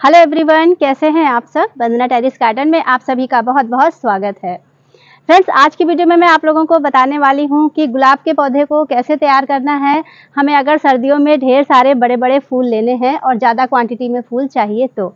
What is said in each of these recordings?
Hello everyone, कैसे हैं आप सब। वंदना टेरेस गार्डन में आप सभी का बहुत बहुत स्वागत है। फ्रेंड्स, आज की वीडियो में मैं आप लोगों को बताने वाली हूं कि गुलाब के पौधे को कैसे तैयार करना है। हमें अगर सर्दियों में ढेर सारे बड़े बड़े फूल लेने हैं और ज़्यादा क्वांटिटी में फूल चाहिए तो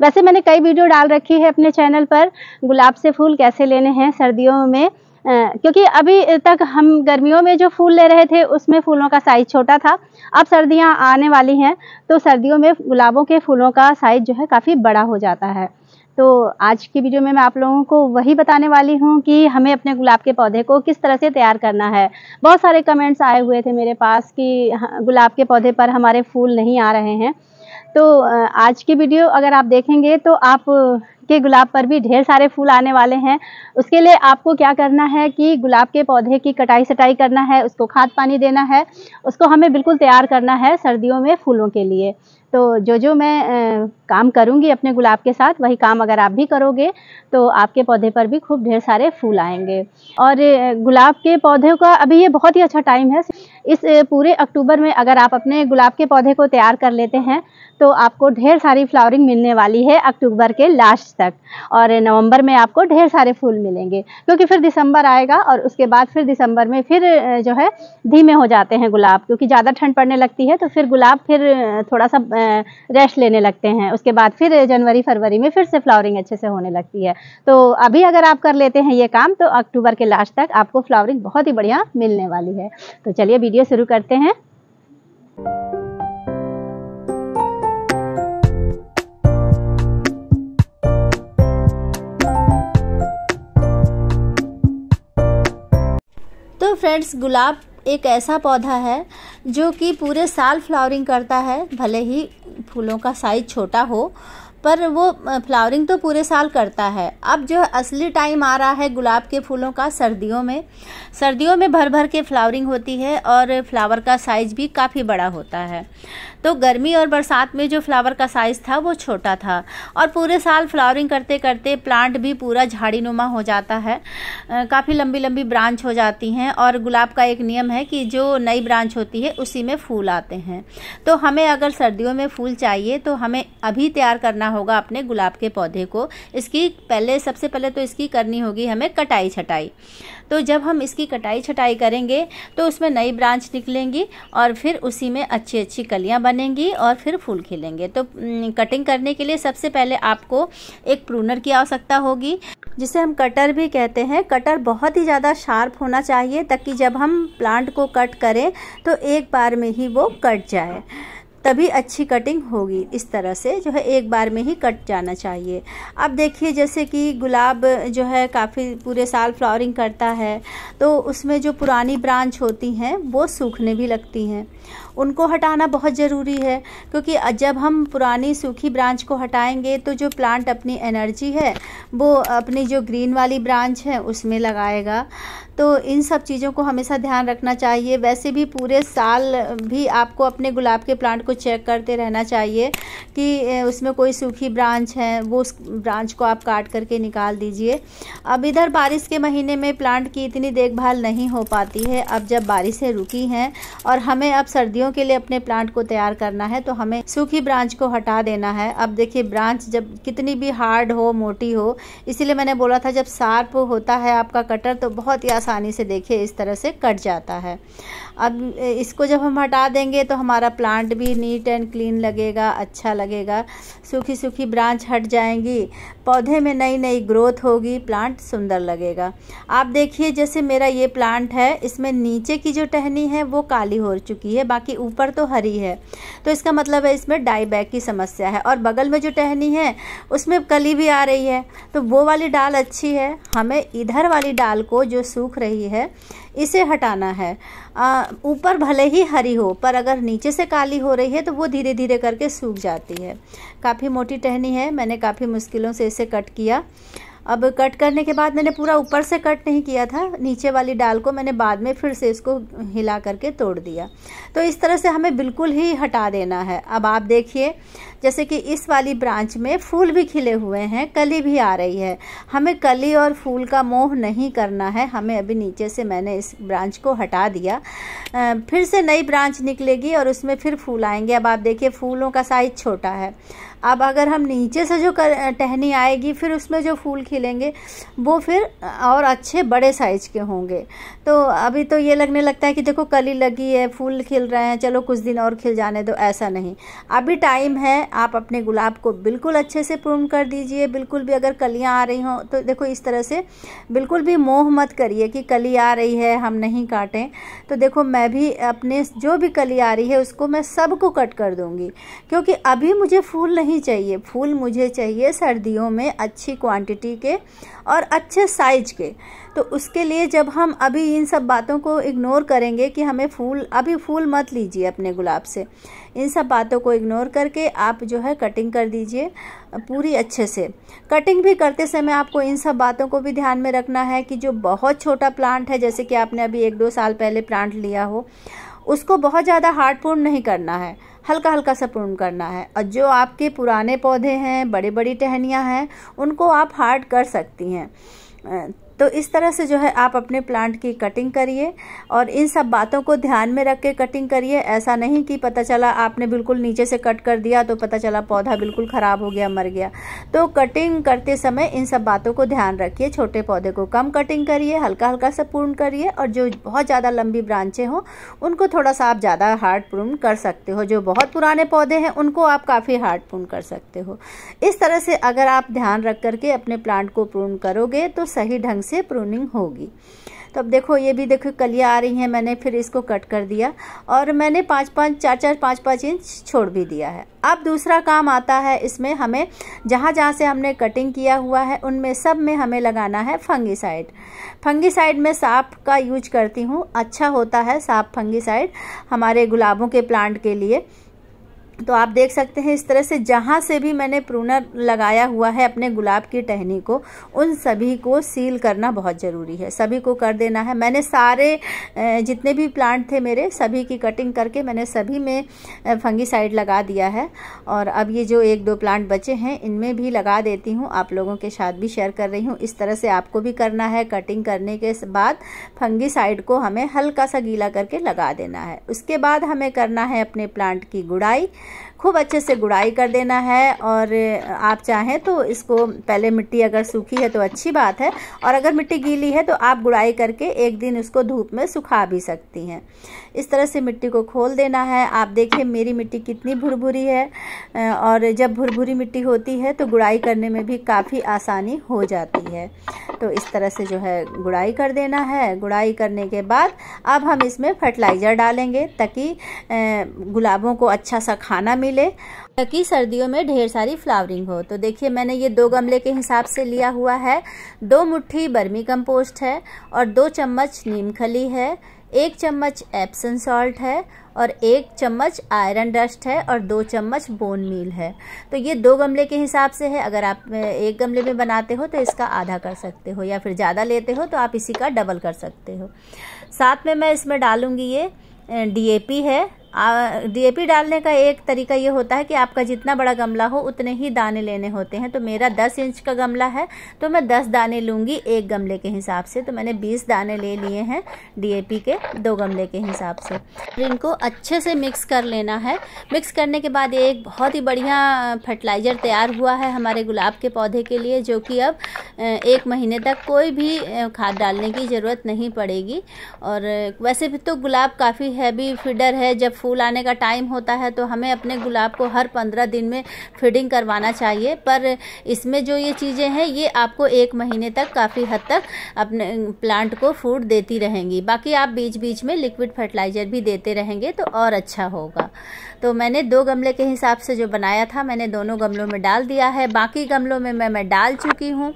वैसे मैंने कई वीडियो डाल रखी है अपने चैनल पर गुलाब से फूल कैसे लेने हैं सर्दियों में। क्योंकि अभी तक हम गर्मियों में जो फूल ले रहे थे उसमें फूलों का साइज़ छोटा था। अब सर्दियां आने वाली हैं तो सर्दियों में गुलाबों के फूलों का साइज़ जो है काफ़ी बड़ा हो जाता है। तो आज की वीडियो में मैं आप लोगों को वही बताने वाली हूँ कि हमें अपने गुलाब के पौधे को किस तरह से तैयार करना है। बहुत सारे कमेंट्स आए हुए थे मेरे पास कि गुलाब के पौधे पर हमारे फूल नहीं आ रहे हैं। तो आज की वीडियो अगर आप देखेंगे तो आप के गुलाब पर भी ढेर सारे फूल आने वाले हैं। उसके लिए आपको क्या करना है कि गुलाब के पौधे की कटाई छटाई करना है, उसको खाद पानी देना है, उसको हमें बिल्कुल तैयार करना है सर्दियों में फूलों के लिए। तो जो मैं काम करूँगी अपने गुलाब के साथ वही काम अगर आप भी करोगे तो आपके पौधे पर भी खूब ढेर सारे फूल आएंगे। और गुलाब के पौधे का अभी ये बहुत ही अच्छा टाइम है। इस पूरे अक्टूबर में अगर आप अपने गुलाब के पौधे को तैयार कर लेते हैं तो आपको ढेर सारी फ्लावरिंग मिलने वाली है अक्टूबर के लास्ट तक। और नवंबर में आपको ढेर सारे फूल मिलेंगे क्योंकि फिर दिसंबर आएगा और उसके बाद फिर दिसंबर में फिर जो है धीमे हो जाते हैं गुलाब, क्योंकि ज़्यादा ठंड पड़ने लगती है तो फिर गुलाब फिर थोड़ा सा रेस्ट लेने लगते हैं। उसके बाद फिर जनवरी फरवरी में फिर से फ्लावरिंग अच्छे से होने लगती है। तो अभी अगर आप कर लेते हैं ये काम तो अक्टूबर के लास्ट तक आपको फ्लावरिंग बहुत ही बढ़िया मिलने वाली है। तो चलिए वीडियो शुरू करते हैं। तो फ्रेंड्स, गुलाब एक ऐसा पौधा है जो कि पूरे साल फ्लावरिंग करता है। भले ही फूलों का साइज छोटा हो पर वो फ्लावरिंग तो पूरे साल करता है। अब जो असली टाइम आ रहा है गुलाब के फूलों का सर्दियों में भर भर के फ्लावरिंग होती है और फ्लावर का साइज़ भी काफ़ी बड़ा होता है। तो गर्मी और बरसात में जो फ्लावर का साइज़ था वो छोटा था और पूरे साल फ्लावरिंग करते करते प्लांट भी पूरा झाड़ीनुमा हो जाता है। काफ़ी लंबी लंबी ब्रांच हो जाती हैं और गुलाब का एक नियम है कि जो नई ब्रांच होती है उसी में फूल आते हैं। तो हमें अगर सर्दियों में फूल चाहिए तो हमें अभी तैयार करना होगा अपने गुलाब के पौधे को। सबसे पहले तो इसकी करनी होगी हमें कटाई छटाई। तो जब हम इसकी कटाई छटाई करेंगे तो उसमें नई ब्रांच निकलेंगी और फिर उसी में अच्छी अच्छी कलियां बनेंगी और फिर फूल खिलेंगे। तो कटिंग करने के लिए सबसे पहले आपको एक प्रूनर की आवश्यकता होगी, जिसे हम कटर भी कहते हैं। कटर बहुत ही ज़्यादा शार्प होना चाहिए ताकि जब हम प्लांट को कट करें तो एक बार में ही वो कट जाए, तभी अच्छी कटिंग होगी। इस तरह से जो है एक बार में ही कट जाना चाहिए। अब देखिए, जैसे कि गुलाब जो है काफ़ी पूरे साल फ्लावरिंग करता है तो उसमें जो पुरानी ब्रांच होती हैं वो सूखने भी लगती हैं। उनको हटाना बहुत ज़रूरी है क्योंकि जब हम पुरानी सूखी ब्रांच को हटाएंगे तो जो प्लांट अपनी एनर्जी है वो अपनी जो ग्रीन वाली ब्रांच है उसमें लगाएगा। तो इन सब चीज़ों को हमेशा ध्यान रखना चाहिए। वैसे भी पूरे साल भी आपको अपने गुलाब के प्लांट को चेक करते रहना चाहिए कि उसमें कोई सूखी ब्रांच है, वो उस ब्रांच को आप काट करके निकाल दीजिए। अब इधर बारिश के महीने में प्लांट की इतनी देखभाल नहीं हो पाती है। अब जब बारिशें रुकी हैं और हमें अब सर्दियों के लिए अपने प्लांट को तैयार करना है तो हमें सूखी ब्रांच को हटा देना है। अब देखिए, ब्रांच जब कितनी भी हार्ड हो, मोटी हो, इसीलिए मैंने बोला था जब शार्प होता है आपका कटर तो बहुत ही आसानी से देखिए इस तरह से कट जाता है। अब इसको जब हम हटा देंगे तो हमारा प्लांट भी नीट एंड क्लीन लगेगा, अच्छा लगेगा। सूखी सूखी ब्रांच हट जाएंगी, पौधे में नई नई ग्रोथ होगी, प्लांट सुंदर लगेगा। आप देखिए, जैसे मेरा ये प्लांट है, इसमें नीचे की जो टहनी है वो काली हो चुकी है, बाकी ऊपर तो हरी है। तो इसका मतलब है इसमें डाई बैक की समस्या है। और बगल में जो टहनी है उसमें कली भी आ रही है, तो वो वाली डाल अच्छी है। हमें इधर वाली डाल को जो सूख रही है इसे हटाना है। ऊपर भले ही हरी हो पर अगर नीचे से काली हो रही है तो वो धीरे धीरे करके सूख जाती है। काफ़ी मोटी टहनी है, मैंने काफ़ी मुश्किलों से इसे कट किया। अब कट करने के बाद मैंने पूरा ऊपर से कट नहीं किया था, नीचे वाली डाल को मैंने बाद में फिर से इसको हिला करके तोड़ दिया। तो इस तरह से हमें बिल्कुल ही हटा देना है। अब आप देखिए, जैसे कि इस वाली ब्रांच में फूल भी खिले हुए हैं, कली भी आ रही है। हमें कली और फूल का मोह नहीं करना है। हमें अभी नीचे से मैंने इस ब्रांच को हटा दिया, फिर से नई ब्रांच निकलेगी और उसमें फिर फूल आएंगे। अब आप देखिए फूलों का साइज छोटा है। अब अगर हम नीचे से जो टहनी आएगी फिर उसमें जो फूल खिलेंगे वो फिर और अच्छे बड़े साइज के होंगे। तो अभी तो ये लगने लगता है कि देखो कली लगी है, फूल खिल रहे हैं, चलो कुछ दिन और खिल जाने दो, ऐसा नहीं। अभी टाइम है, आप अपने गुलाब को बिल्कुल अच्छे से प्रून कर दीजिए। बिल्कुल भी अगर कलियां आ रही हों तो देखो इस तरह से बिल्कुल भी मोह मत करिए कि कली आ रही है हम नहीं काटें। तो देखो मैं भी अपने जो भी कली आ रही है उसको मैं सबको कट कर दूंगी, क्योंकि अभी मुझे फूल नहीं चाहिए। फूल मुझे चाहिए सर्दियों में अच्छी क्वांटिटी के और अच्छे साइज के। तो उसके लिए जब हम अभी इन सब बातों को इग्नोर करेंगे कि हमें फूल, अभी फूल मत लीजिए अपने गुलाब से, इन सब बातों को इग्नोर करके आप जो है कटिंग कर दीजिए पूरी अच्छे से। कटिंग भी करते समय आपको इन सब बातों को भी ध्यान में रखना है कि जो बहुत छोटा प्लांट है, जैसे कि आपने अभी 1-2 साल पहले प्लांट लिया हो, उसको बहुत ज़्यादा हार्ड प्रून नहीं करना है, हल्का हल्का सा प्रून करना है। और जो आपके पुराने पौधे हैं, बड़ी बड़ी टहनियाँ हैं, उनको आप हार्ड कर सकती हैं। तो इस तरह से जो है आप अपने प्लांट की कटिंग करिए और इन सब बातों को ध्यान में रख के कटिंग करिए। ऐसा नहीं कि पता चला आपने बिल्कुल नीचे से कट कर दिया तो पता चला पौधा बिल्कुल ख़राब हो गया, मर गया। तो कटिंग करते समय इन सब बातों को ध्यान रखिए। छोटे पौधे को कम कटिंग करिए, हल्का हल्का सा प्रून करिए, और जो बहुत ज़्यादा लंबी ब्रांचें हों उनको थोड़ा सा आप ज़्यादा हार्ड प्रून कर सकते हो। जो बहुत पुराने पौधे हैं उनको आप काफ़ी हार्ड प्रून कर सकते हो। इस तरह से अगर आप ध्यान रख करके अपने प्लांट को प्रून करोगे तो सही ढंग से प्रूनिंग होगी। तो अब देखो ये भी देखो कलियां आ रही हैं, मैंने फिर इसको कट कर दिया और मैंने 5-5 इंच छोड़ भी दिया है। अब दूसरा काम आता है इसमें, हमें जहाँ जहाँ से हमने कटिंग किया हुआ है उनमें सब में हमें लगाना है फंगीसाइड। फंगीसाइड में साफ का यूज करती हूँ, अच्छा होता है साफ फंगीसाइड हमारे गुलाबों के प्लांट के लिए। तो आप देख सकते हैं इस तरह से जहाँ से भी मैंने प्रूनर लगाया हुआ है अपने गुलाब की टहनी को, उन सभी को सील करना बहुत ज़रूरी है, सभी को कर देना है। मैंने सारे जितने भी प्लांट थे मेरे सभी की कटिंग करके मैंने सभी में फंगीसाइड लगा दिया है। और अब ये जो 1-2 प्लांट बचे हैं इनमें भी लगा देती हूँ, आप लोगों के साथ भी शेयर कर रही हूँ। इस तरह से आपको भी करना है। कटिंग करने के बाद फंगीसाइड को हमें हल्का सा गीला करके लगा देना है। उसके बाद हमें करना है अपने प्लांट की गुड़ाई, खूब अच्छे से गुड़ाई कर देना है। और आप चाहें तो इसको पहले, मिट्टी अगर सूखी है तो अच्छी बात है, और अगर मिट्टी गीली है तो आप गुड़ाई करके एक दिन उसको धूप में सुखा भी सकती हैं। इस तरह से मिट्टी को खोल देना है। आप देखिए मेरी मिट्टी कितनी भुरभुरी है, और जब भुरभुरी मिट्टी होती है तो गुड़ाई करने में भी काफ़ी आसानी हो जाती है। तो इस तरह से जो है गुड़ाई कर देना है। गुड़ाई करने के बाद अब हम इसमें फर्टिलाइज़र डालेंगे ताकि गुलाबों को अच्छा सा खाना मिले, ताकि सर्दियों में ढेर सारी फ्लावरिंग हो। तो देखिए मैंने ये 2 गमले के हिसाब से लिया हुआ है। 2 मुट्ठी बर्मी कंपोस्ट है और 2 चम्मच नीम खली है, 1 चम्मच एप्सम सॉल्ट है और 1 चम्मच आयरन डस्ट है और 2 चम्मच बोन मील है। तो ये 2 गमले के हिसाब से है। अगर आप 1 गमले में बनाते हो तो इसका आधा कर सकते हो, या फिर ज़्यादा लेते हो तो आप इसी का डबल कर सकते हो। साथ में मैं इसमें डालूंगी ये DAP है। DAP डालने का एक तरीका ये होता है कि आपका जितना बड़ा गमला हो उतने ही दाने लेने होते हैं। तो मेरा 10 इंच का गमला है तो मैं 10 दाने लूँगी 1 गमले के हिसाब से। तो मैंने 20 दाने ले लिए हैं DAP के 2 गमले के हिसाब से। इनको अच्छे से मिक्स कर लेना है। मिक्स करने के बाद ये एक बहुत ही बढ़िया फर्टिलाइज़र तैयार हुआ है हमारे गुलाब के पौधे के लिए, जो कि अब 1 महीने तक कोई भी खाद डालने की ज़रूरत नहीं पड़ेगी। और वैसे भी तो गुलाब काफ़ी हैवी फीडर है। जब फूल आने का टाइम होता है तो हमें अपने गुलाब को हर 15 दिन में फीडिंग करवाना चाहिए, पर इसमें जो ये चीज़ें हैं ये आपको 1 महीने तक काफ़ी हद तक अपने प्लांट को फूड देती रहेंगी। बाकी आप बीच बीच में लिक्विड फर्टिलाइज़र भी देते रहेंगे तो और अच्छा होगा। तो मैंने 2 गमले के हिसाब से जो बनाया था मैंने दोनों गमलों में डाल दिया है। बाकी गमलों में मैं डाल चुकी हूँ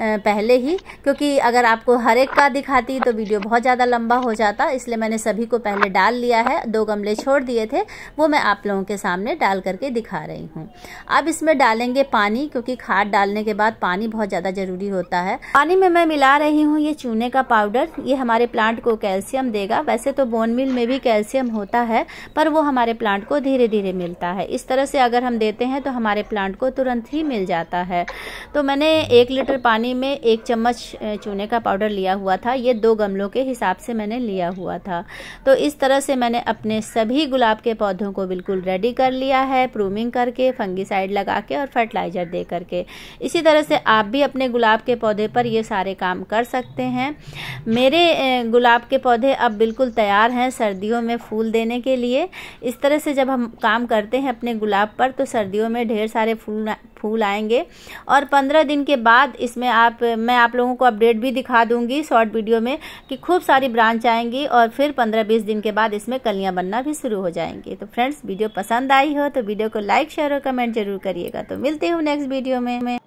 पहले ही, क्योंकि अगर आपको हर एक का दिखाती तो वीडियो बहुत ज़्यादा लंबा हो जाता, इसलिए मैंने सभी को पहले डाल लिया है। 2 गमले छोड़ दिए थे वो मैं आप लोगों के सामने डाल करके दिखा रही हूँ। अब इसमें डालेंगे पानी, क्योंकि खाद डालने के बाद पानी बहुत ज़्यादा ज़रूरी होता है। पानी में मैं मिला रही हूँ ये चूने का पाउडर। ये हमारे प्लांट को कैल्शियम देगा। वैसे तो बोन मील में भी कैल्शियम होता है, पर वो हमारे प्लांट को धीरे धीरे मिलता है। इस तरह से अगर हम देते हैं तो हमारे प्लांट को तुरंत ही मिल जाता है। तो मैंने 1 लीटर पानी में 1 चम्मच चूने का पाउडर लिया हुआ था। ये 2 गमलों के हिसाब से मैंने लिया हुआ था। तो इस तरह से मैंने अपने सभी गुलाब के पौधों को बिल्कुल रेडी कर लिया है, प्रूमिंग करके, फंगीसाइड लगा के और फर्टिलाइजर दे करके। इसी तरह से आप भी अपने गुलाब के पौधे पर ये सारे काम कर सकते हैं। मेरे गुलाब के पौधे अब बिल्कुल तैयार हैं सर्दियों में फूल देने के लिए। इस तरह से जब हम काम करते हैं अपने गुलाब पर तो सर्दियों में ढेर सारे फूल आएंगे। और 15 दिन के बाद इसमें मैं आप लोगों को अपडेट भी दिखा दूंगी शॉर्ट वीडियो में कि खूब सारी ब्रांच आएंगी और फिर 15-20 दिन के बाद इसमें कलियां बनना भी शुरू हो जाएंगी। तो फ्रेंड्स, वीडियो पसंद आई हो तो वीडियो को लाइक, शेयर और कमेंट जरूर करिएगा। तो मिलते हूँ नेक्स्ट वीडियो में।